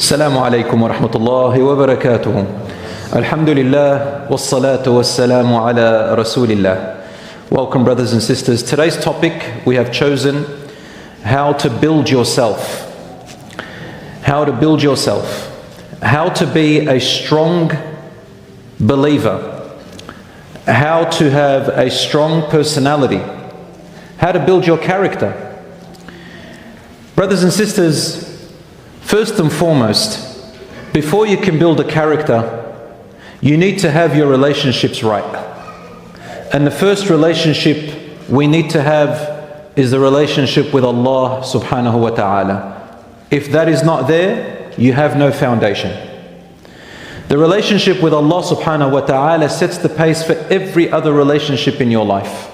Assalamu alaikum wa rahmatullahi wa barakatuhu. Alhamdulillah wassalatu wassalamu ala rasulillah. Welcome, brothers and sisters. Today's topic, we have chosen how to build yourself. How to build yourself. How to be a strong believer. How to have a strong personality. How to build your character. Brothers and sisters, first and foremost, before you can build a character, you need to have your relationships right. And the first relationship we need to have is the relationship with Allah subhanahu wa ta'ala. If that is not there, you have no foundation. The relationship with Allah subhanahu wa ta'ala sets the pace for every other relationship in your life.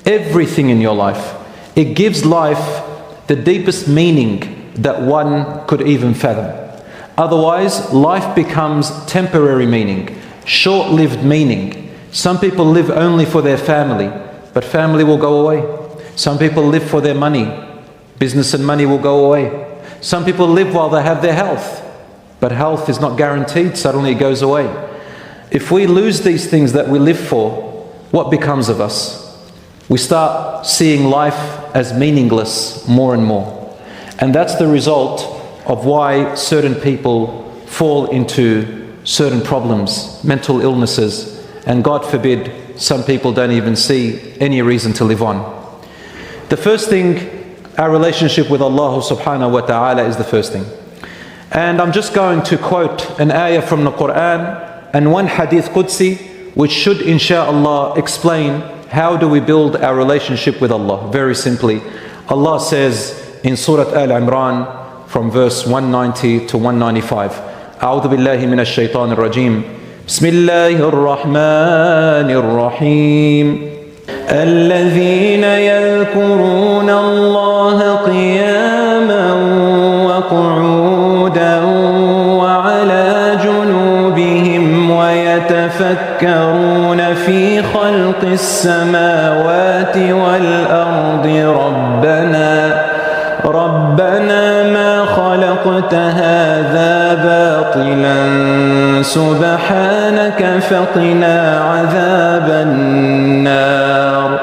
Everything in your life. It gives life the deepest meaning that one could even fathom. Otherwise, life becomes temporary meaning, short-lived meaning. Some people live only for their family, but family will go away. Some people live for their money, business and money will go away. Some people live while they have their health, but health is not guaranteed, suddenly it goes away. If we lose these things that we live for, what becomes of us? We start seeing life as meaningless more and more. And that's the result of why certain people fall into certain problems, mental illnesses, and God forbid, some people don't even see any reason to live on. The first thing, our relationship with Allah subhanahu wa ta'ala is the first thing. And I'm just going to quote an ayah from the Quran and one Hadith Qudsi, which should insha'Allah explain how do we build our relationship with Allah. Very simply, Allah says in Surah Aal-Imran from verse 190 to 195, A'udhu billahi minash shaitanir rajim. Bismillahir rahmanir rahim. الذين يذكرون الله قياما وقعودا وعلى جنوبهم ويتفكرون في خلق السماوات والأرض ربنا ما خلقت هذا باطلا سبحانك فقنا عذاب النار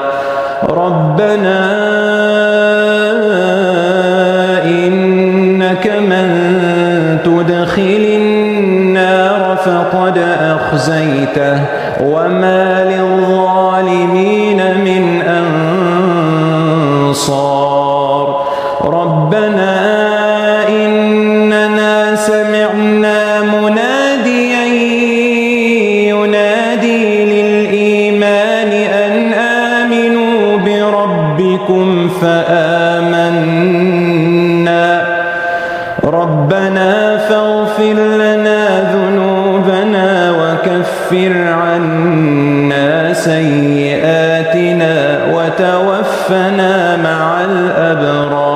ربنا إنك من تدخل النار فقد أخزيته وما للظالمين من أنصار ربنا إننا سمعنا مناديا ينادي للإيمان أن آمنوا بربكم فآمنا ربنا فاغفر لنا ذنوبنا وكفر عنا سيئاتنا وتوفنا مع الأبرار.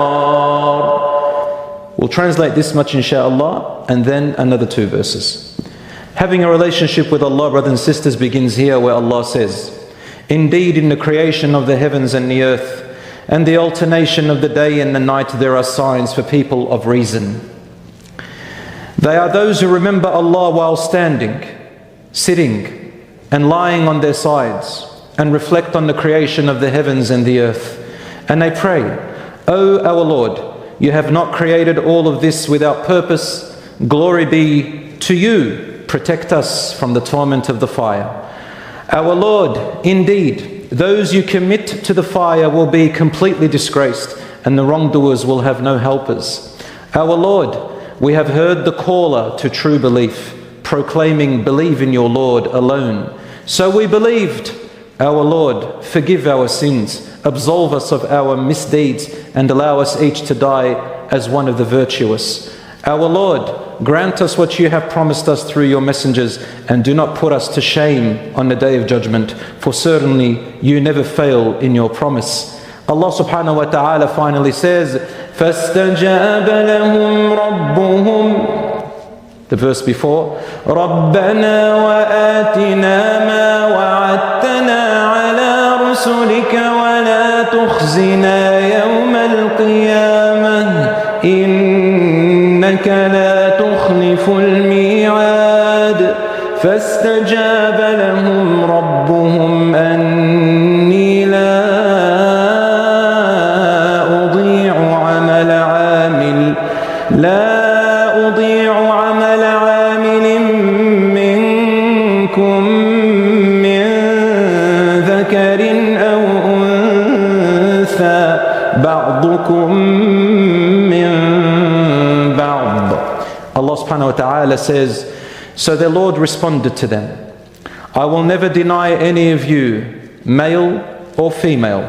We'll translate this much insha'Allah and then another two verses. Having a relationship with Allah, brothers and sisters, begins here where Allah says, indeed in the creation of the heavens and the earth and the alternation of the day and the night there are signs for people of reason. They are those who remember Allah while standing, sitting and lying on their sides and reflect on the creation of the heavens and the earth. And they pray, O our Lord, you have not created all of this without purpose. Glory be to you. Protect us from the torment of the fire. Our Lord, indeed, those you commit to the fire will be completely disgraced, and the wrongdoers will have no helpers. Our Lord, we have heard the caller to true belief, proclaiming, believe in your Lord alone. So we believed. Our Lord, forgive our sins, absolve us of our misdeeds, and allow us each to die as one of the virtuous. Our Lord, grant us what you have promised us through your messengers, and do not put us to shame on the day of judgment, for certainly you never fail in your promise. Allah subhanahu wa ta'ala finally says, فَاسْتَجَابَ لَهُمْ رَبُّهُمْ. The verse before, رَبَّنَا وَآتِنَا مَا وَعَدتَّنَا عَلَى رُسُلِكَ وَلَا تُخْزِنَا يَوْمَ الْقِيَامَةِ إِنَّكَ لَا تُخْزِي يخلف الميعاد فاستجاب لهم ربهم أني لا أضيع عمل عامل منكم من ذكر أو أنثى بعضكم من بعض. Allah subhanahu wa ta'ala says, so their Lord responded to them, I will never deny any of you, male or female,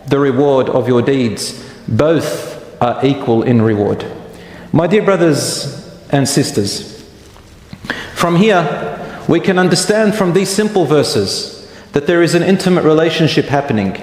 the reward of your deeds. Both are equal in reward. My dear brothers and sisters, from here we can understand from these simple verses that there is an intimate relationship happening.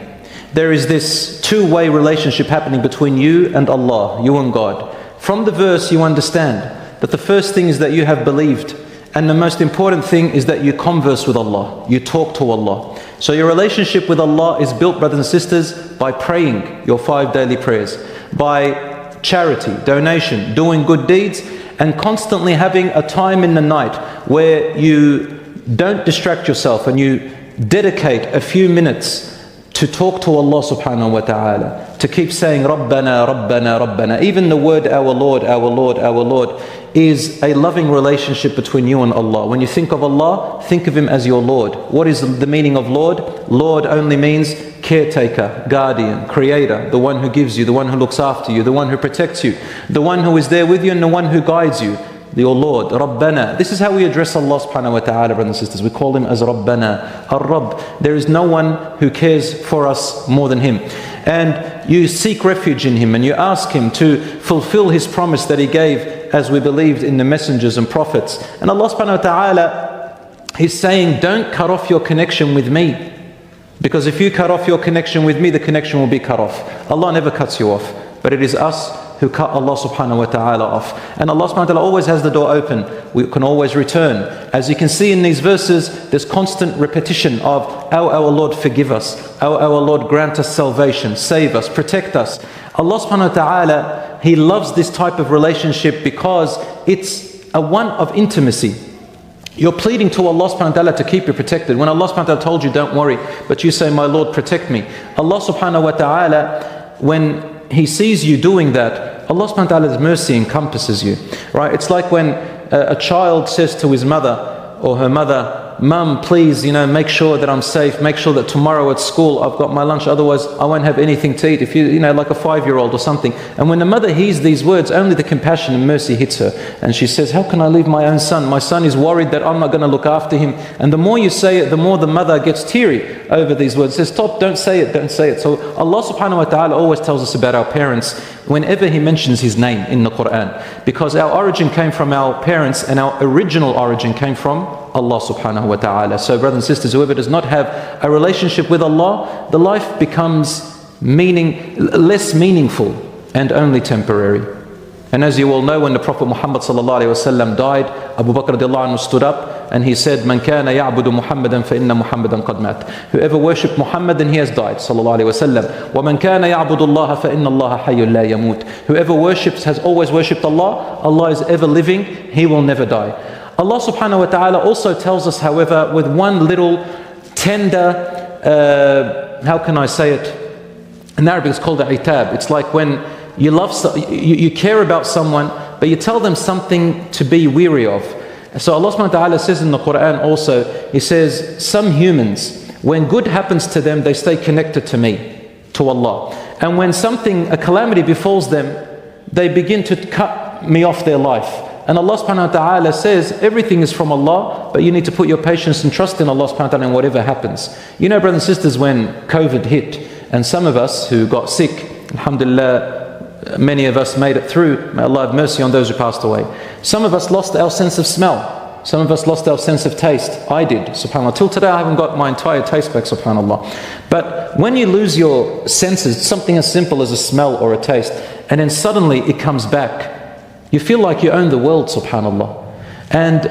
There is this two-way relationship happening between you and Allah, you and God. From the verse you understand that the first thing is that you have believed, and the most important thing is that you converse with Allah, you talk to Allah. So your relationship with Allah is built, brothers and sisters, by praying your 5 daily prayers, by charity, donation, doing good deeds, and constantly having a time in the night where you don't distract yourself and you dedicate a few minutes to talk to Allah subhanahu wa ta'ala, to keep saying Rabbana, Rabbana, Rabbana. Even the word our Lord, our Lord, our Lord is a loving relationship between you and Allah. When you think of Allah, think of Him as your Lord. What is the meaning of Lord? Lord only means caretaker, guardian, creator, the one who gives you, the one who looks after you, the one who protects you, the one who is there with you and the one who guides you. Your Lord, Rabbana. This is how we address Allah subhanahu wa ta'ala, brothers and sisters. We call Him as Rabbana, Ar-Rabb. There is no one who cares for us more than Him. And you seek refuge in Him and you ask Him to fulfill His promise that He gave as we believed in the messengers and prophets. And Allah subhanahu wa ta'ala is saying, don't cut off your connection with me. Because if you cut off your connection with me, the connection will be cut off. Allah never cuts you off. But it is us who cut Allah subhanahu wa ta'ala off. And Allah subhanahu wa ta'ala always has the door open. We can always return. As you can see in these verses, there's constant repetition of, oh our Lord, forgive us. Oh our Lord, grant us salvation, save us, protect us. Allah subhanahu wa ta'ala, He loves this type of relationship because it's a one of intimacy. You're pleading to Allah subhanahu wa ta'ala to keep you protected. When Allah subhanahu wa ta'ala told you, don't worry, but you say, my Lord, protect me. Allah subhanahu wa ta'ala, when He sees you doing that, Allah subhanahu wa ta'ala's mercy encompasses you. Right? It's like when a child says to his mother or her mother, Mum, please, make sure that I'm safe, make sure that tomorrow at school I've got my lunch, otherwise I won't have anything to eat. If like a 5-year-old or something. And when the mother hears these words, only the compassion and mercy hits her. And she says, how can I leave my own son? My son is worried that I'm not going to look after him. And the more you say it, the more the mother gets teary over these words. Says, stop, don't say it, don't say it. So Allah subhanahu wa ta'ala always tells us about our parents whenever He mentions His name in the Quran. Because our origin came from our parents and our original origin came from Allah subhanahu wa ta'ala. So brothers and sisters, whoever does not have a relationship with Allah, the life becomes less meaningful and only temporary. And as you all know, when the Prophet Muhammad sallallahu alayhi wa sallam died, Abu Bakr radiallahu anhu stood up and he said, Man kana ya'budu Muhammadan fa inna Muhammadan qad mat. Whoever worshipped Muhammad, then he has died, sallallahu alayhi wa sallam. Wa man kana ya'budu Allah fa inna Allah hayyun la yamut. Whoever worships has always worshipped Allah. Allah is ever living, He will never die. Allah subhanahu wa ta'ala also tells us, however, with one little tender, how can I say it? In Arabic it's called itab. It's like when you you care about someone, but you tell them something to be weary of. So Allah subhanahu wa ta'ala says in the Quran also, He says, some humans, when good happens to them, they stay connected to me, to Allah. And when a calamity befalls them, they begin to cut me off their life. And Allah subhanahu wa ta'ala says, everything is from Allah, but you need to put your patience and trust in Allah subhanahu wa ta'ala in whatever happens. Brothers and sisters, when COVID hit, and some of us who got sick, alhamdulillah, many of us made it through, may Allah have mercy on those who passed away. Some of us lost our sense of smell. Some of us lost our sense of taste. I did, subhanAllah. Till today I haven't got my entire taste back, subhanAllah. But when you lose your senses, something as simple as a smell or a taste, and then suddenly it comes back, you feel like you own the world, subhanAllah. And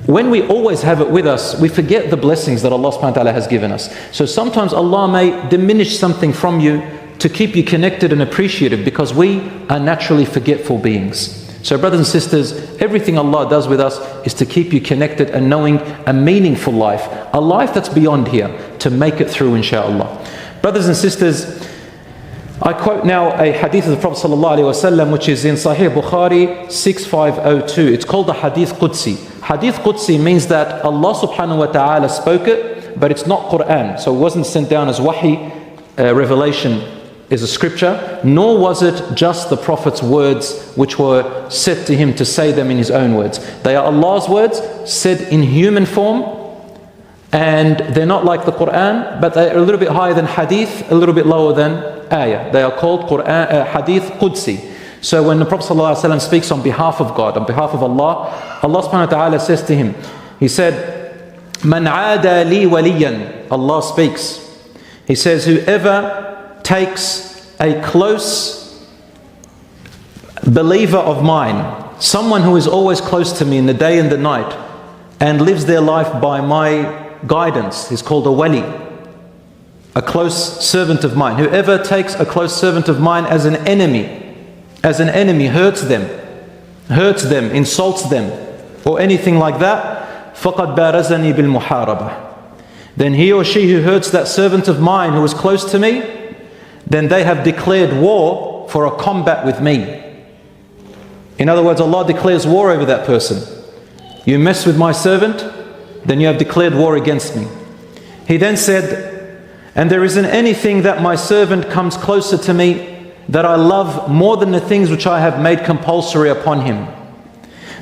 when we always have it with us, we forget the blessings that Allah subhanahu wa ta'ala has given us. So sometimes Allah may diminish something from you to keep you connected and appreciative, because we are naturally forgetful beings. So brothers and sisters, everything Allah does with us is to keep you connected and knowing a meaningful life, a life that's beyond here, to make it through, inshallah. Brothers and sisters, I quote now a hadith of the Prophet ﷺ, which is in Sahih Bukhari 6502. It's called the Hadith Qudsi. Hadith Qudsi means that Allah subhanahu wa ta'ala spoke it, but it's not Quran. So it wasn't sent down as wahi, revelation is a scripture, nor was it just the Prophet's words which were said to him to say them in his own words. They are Allah's words said in human form, and they're not like the Quran, but they're a little bit higher than hadith, a little bit lower than ayah. They are called Quran, Hadith Qudsi. So when the Prophet ﷺ speaks on behalf of God, on behalf of Allah, Allah subhanahu wa ta'ala says to him, he said, Man aada li waliyan. Allah speaks. He says, whoever takes a close believer of mine, someone who is always close to me in the day and the night, and lives their life by my guidance, is called a wali, a close servant of mine. Whoever takes a close servant of mine as an enemy, hurts them, insults them, or anything like that, فَقَدْ بَارَزَنِي بِالْمُحَارَبَةِ. Then he or she who hurts that servant of mine who is close to me, then they have declared war for a combat with me. In other words, Allah declares war over that person. You mess with my servant, then you have declared war against me. He then said, and there isn't anything that my servant comes closer to me that I love more than the things which I have made compulsory upon him.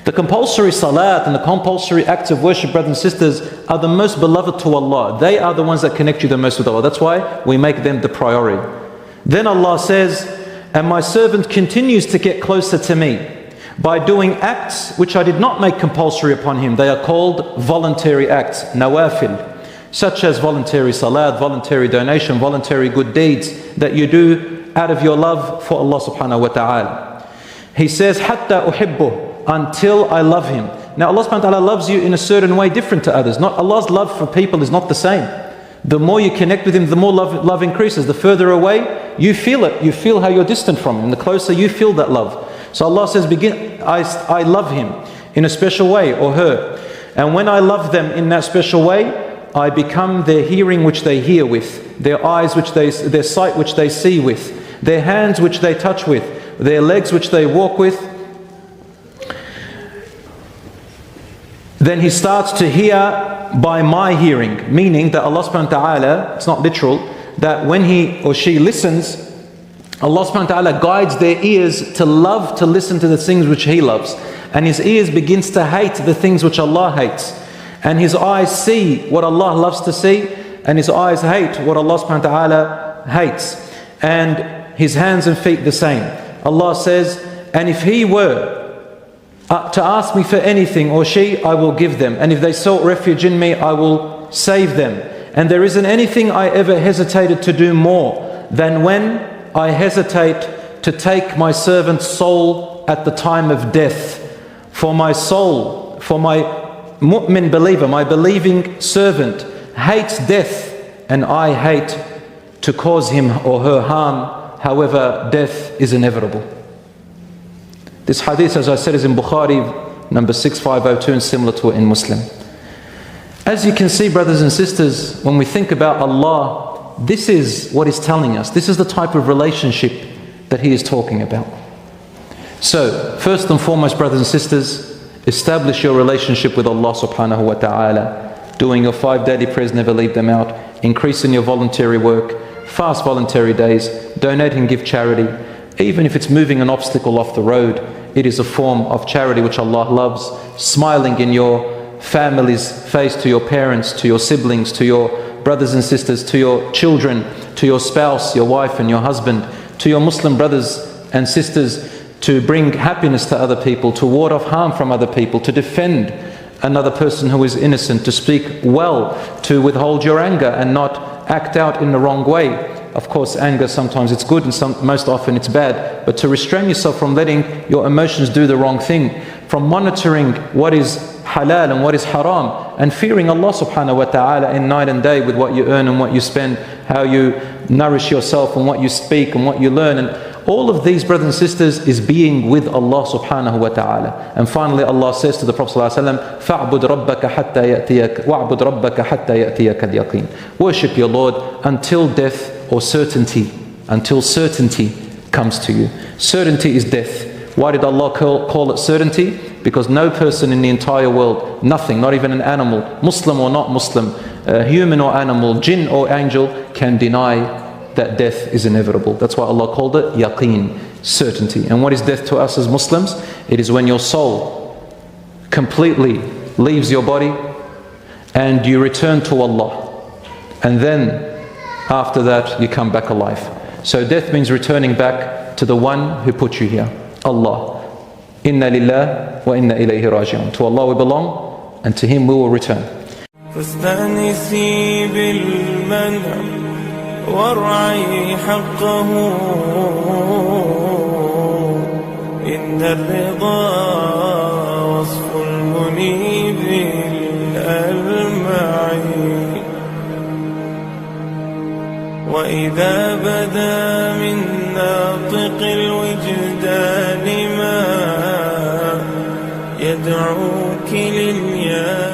The compulsory salat and the compulsory acts of worship, brothers and sisters, are the most beloved to Allah. They are the ones that connect you the most with Allah. That's why we make them the priority. Then Allah says, and my servant continues to get closer to me by doing acts which I did not make compulsory upon him. They are called voluntary acts, nawafil, such as voluntary salat, voluntary donation, voluntary good deeds that you do out of your love for Allah subhanahu wa ta'ala. He says, hatta uhibbuh, until I love him. Now Allah subhanahu wa ta'ala loves you in a certain way different to others. Not Allah's love for people is not the same. The more you connect with him, the more love increases. The further away, you feel it. You feel how you're distant from him. The closer you feel that love. So Allah says, I love him in a special way, or her. And when I love them in that special way, I become their hearing which they hear with, their eyes their sight which they see with, their hands which they touch with, their legs which they walk with. Then he starts to hear by my hearing, meaning that Allah subhanahu wa ta'ala, it's not literal, that when he or she listens, Allah subhanahu wa ta'ala guides their ears to love to listen to the things which he loves. And his ears begins to hate the things which Allah hates. And his eyes see what Allah loves to see, and his eyes hate what Allah subhanahu wa ta'ala hates. And his hands and feet the same. Allah says, and if he were to ask me for anything, or she, I will give them. And if they sought refuge in me, I will save them. And there isn't anything I ever hesitated to do more than when I hesitate to take my servant's soul at the time of death. For my soul, for my mu'min believer, my believing servant hates death, and I hate to cause him or her harm. However, death is inevitable. This hadith, as I said, is in Bukhari, number 6502, and similar to it in Muslim. As you can see, brothers and sisters, when we think about Allah, this is what He's telling us. This is the type of relationship that He is talking about. So, first and foremost, brothers and sisters, establish your relationship with Allah subhanahu wa ta'ala. Doing your 5 daily prayers, never leave them out. Increasing your voluntary work. Fast voluntary days. Donate and give charity. Even if it's moving an obstacle off the road, it is a form of charity which Allah loves. Smiling in your family's face, to your parents, to your siblings, to your brothers and sisters, to your children, to your spouse, your wife and your husband, to your Muslim brothers and sisters, to bring happiness to other people, to ward off harm from other people, to defend another person who is innocent, to speak well, to withhold your anger and not act out in the wrong way. Of course, anger, sometimes it's good and most often it's bad, but to restrain yourself from letting your emotions do the wrong thing, from monitoring what is halal and what is haram, and fearing Allah subhanahu wa ta'ala in night and day with what you earn and what you spend, how you nourish yourself and what you speak and what you learn, and All of these, brothers and sisters, is being with Allah subhanahu wa ta'ala. And finally Allah says to the Prophet ﷺ, فَاعْبُدْ رَبَّكَ حَتَّى يَأْتِيَكَ وَاعْبُدْ رَبَّكَ حَتَّى يَأْتِيَكَ الْيَقِينَ. Worship your Lord until death or certainty, until certainty comes to you. Certainty is death. Why did Allah call it certainty? Because no person in the entire world, nothing, not even an animal, Muslim or not Muslim, human or animal, jinn or angel, can deny that death is inevitable. That's why Allah called it yaqeen, certainty. And what is death to us as Muslims? It is when your soul completely leaves your body and you return to Allah. And then after that you come back alive. So death means returning back to the one who put you here, Allah. Inna lillah wa inna ilayhi raji'un. To Allah we belong and to Him we will return. فاستأنسي بالمنع وارعي حقه إن الرضا وصف المنيب الألمعي وإذا بدا من ناطق الوجدان ما يدعوك للياس